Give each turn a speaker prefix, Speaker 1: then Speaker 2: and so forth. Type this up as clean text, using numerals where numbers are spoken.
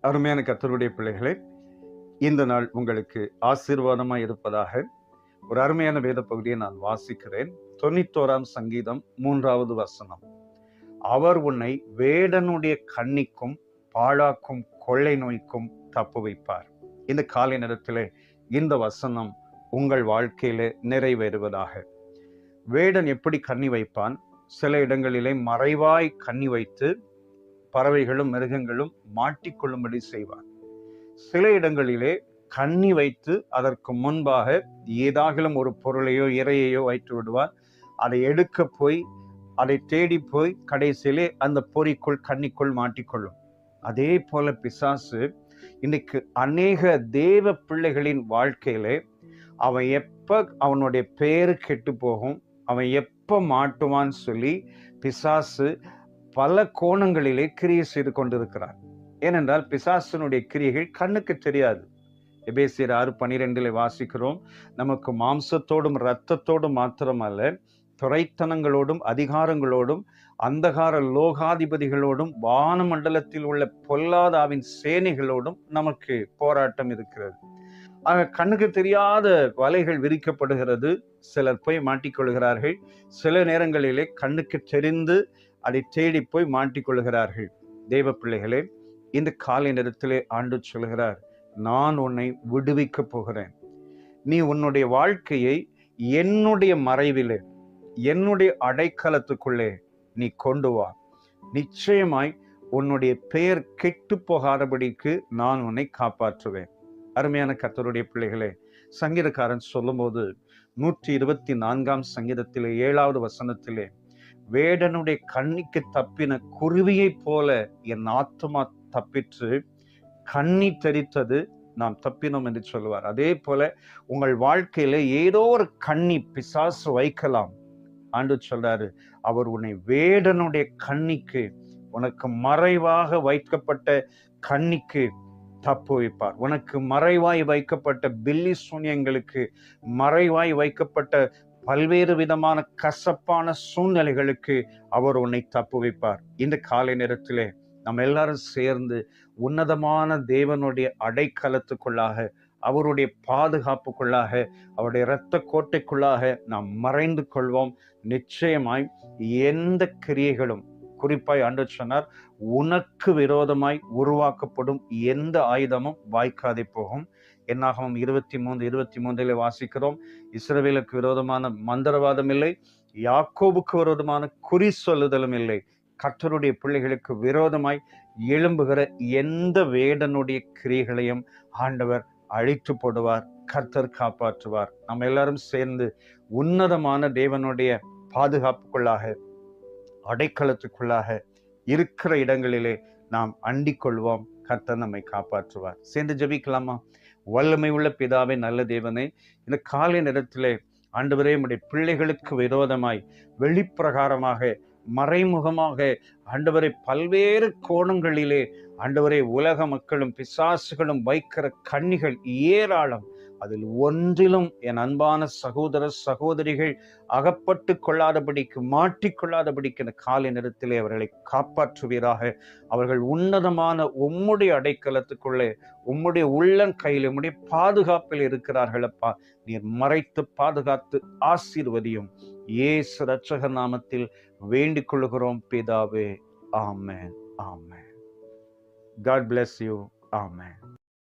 Speaker 1: அருமையான கர்த்தருடைய பிள்ளைகளே, இந்த நாள் உங்களுக்கு ஆசீர்வாதமாய் இருப்பதாக. ஒரு அருமையான வேத பகுதியை நான் வாசிக்கிறேன். 91ஆம் சங்கீதம் 3வது வசனம். அவர் உன்னை வேடனுடைய கண்ணிக்கும் பாழாக்கும் கொள்ளை நோய்க்கும் தப்புவிப்பார். இந்த காலை நேரத்திலே இந்த வசனம் உங்கள் வாழ்க்கையிலே நிறைவேறுவதாக. வேடன் எப்படி கண்ணி வைப்பான்? சில இடங்களிலே மறைவாய் கண்ணி வைத்து பறவைகளும் மிருகங்களும் மாட்டிக்கொள்ளும்படி செய்வார். சில இடங்களிலே கண்ணி வைத்து அதற்கு முன்பாக ஏதாகிலும் ஒரு பொருளையோ இறையையோ வைத்து விடுவார். அதை எடுக்க போய் அதை தேடி போய் கடைசியிலே அந்த பொறிக்குள் கண்ணிக்குள் மாட்டிக்கொள்ளும். அதே போல பிசாசு இன்னைக்கு அநேக தேவ பிள்ளைகளின் வாழ்க்கையிலே அவன் எப்ப அவனுடைய பேரு கெட்டு போகும், அவன் எப்ப மாட்டுவான்னு சொல்லி பிசாசு பல கோணங்களிலே கிரியை செய்து கொண்டிருக்கிறார். ஏனென்றால் பிசாசனுடைய கிரியைகள் கண்ணுக்கு தெரியாது. எபேசியர் 6:12 வாசிக்கிறோம், நமக்கு மாம்சத்தோடும் இரத்தத்தோடும் மாத்திரமல்ல, துரைத்தனங்களோடும் அதிகாரங்களோடும் அந்தகார லோகாதிபதிகளோடும் வானமண்டலத்தில் உள்ள பொல்லாதாவின் சேனைகளோடும் நமக்கு போராட்டம் இருக்கிறது. ஆக கண்ணுக்கு தெரியாத வலைகள் விரிக்கப்படுகிறது. சிலர் போய் மாட்டிக்கொள்கிறார்கள். சில நேரங்களிலே கண்ணுக்கு தெரிந்து அதை தேடி போய் மாட்டிக்கொள்கிறார்கள். தேவ பிள்ளைகளே, இந்த காலை நேரத்திலே ஆண்டவர் சொல்கிறார், நான் உன்னை விடுவிக்க போகிறேன். நீ உன்னுடைய வாழ்க்கையை என்னுடைய மறைவிலே, என்னுடைய அடைக்கலத்துக்குள்ளே நீ கொண்டு வா. நிச்சயமாய் உன்னுடைய பெயர் கெட்டு போகாதபடிக்கு நான் உன்னை காப்பாற்றுவேன். அருமையான கர்த்தருடைய பிள்ளைகளே, சங்கீதக்காரன் சொல்லும்போது 124ஆம் சங்கீதத்திலே 7வது வசனத்திலே, வேடனுடைய கண்ணிக்கு தப்பின குருவியை போல என் ஆத்துமா தப்பிற்று, கண்ணி தெரித்தது, நாம் தப்பினோம் என்று சொல்லுவார். அதே போல உங்கள் வாழ்க்கையில ஏதோ ஒரு கண்ணி பிசாசு வைக்கலாம். ஆண்டவர் சொல்றாரு, அவர் உன்னை வேடனுடைய கண்ணிக்கு, உனக்கு மறைவாக வைக்கப்பட்ட கண்ணிக்கு தப்பு வைப்பார். உனக்கு மறைவாய் வைக்கப்பட்ட பில்லி சூன்யங்களுக்கு, மறைவாய் வைக்கப்பட்ட பல்வேறு விதமான கசப்பான சூழ்நிலைகளுக்கு அவர் உன்னை தப்பு வைப்பார். இந்த காலை நேரத்திலே நம்ம எல்லாரும் சேர்ந்து உன்னதமான தேவனுடைய அடைக்கலத்துக்குள்ளாக, அவருடைய பாதுகாப்புக்குள்ளாக, அவருடைய இரத்த கோட்டைக்குள்ளாக நாம் மறைந்து கொள்வோம். நிச்சயமாய் எந்த கிரியைகளும், குறிப்பாய் ஆண்டவர் சொன்னார், உனக்கு விரோதமாய் உருவாக்கப்படும் எந்த ஆயுதமும் வாய்க்காதே போகும். என்னாகமம் 23:23 வாசிக்கிறோம், இஸ்ரவேலுக்கு விரோதமான மந்திரவாதம் இல்லை, யாக்கோபுக்கு விரோதமான குறி சொல்லுதலும் இல்லை. கர்த்தருடைய பிள்ளைகளுக்கு விரோதமாய் எழும்புகிற எந்த வேடனுடைய கிரியைகளையும் ஆண்டவர் அழித்து போடுவார், கர்த்தர் காப்பாற்றுவார். நம்ம எல்லாரும் சேர்ந்து உன்னதமான தேவனுடைய பாதுகாப்புக்குள்ளாக, அடைக்கலத்துக்குள்ளாக இருக்கிற இடங்களிலே நாம் அண்டிக் கொள்வோம். கர்த்தர் நம்மை காப்பாற்றுவார். சேர்ந்து ஜெபிக்கலாமா? வல்லமை உள்ள பிதாவே, நல்ல தேவனே, இந்த காலை நேரத்திலே ஆண்டவரே, உம்முடைய பிள்ளைகளுக்கு விரோதமாய் வெளிப்பிரகாரமாக, மறைமுகமாக ஆண்டவரை பல்வேறு கோணங்களிலே ஆண்டவரை உலக மக்களும் பிசாசுகளும் வைக்கிற கண்ணிகள் ஏராளம். அதில் ஒன்றிலும் என் அன்பான சகோதர சகோதரிகள் அகப்பட்டு கொள்ளாதபடிக்கு, மாட்டிக்கொள்ளாதபடிக்கு இந்த காலை நேரத்திலே அவர்களை காப்பாற்றுவீராக. அவர்கள் உன்னதமான உம்முடைய அடைக்கலத்துக்குள்ளே, உம்முடைய உள்ளங்கையில், உம்முடைய பாதுகாப்பில் இருக்கிறார்கள். அப்பா, நீர் மறைத்து பாதுகாத்து ஆசீர்வதியும். இயேசு இரட்சகர் நாமத்தில் வேண்டிக் கொள்கிறோம் பிதாவே. ஆமென், ஆமென். God bless you. Amen.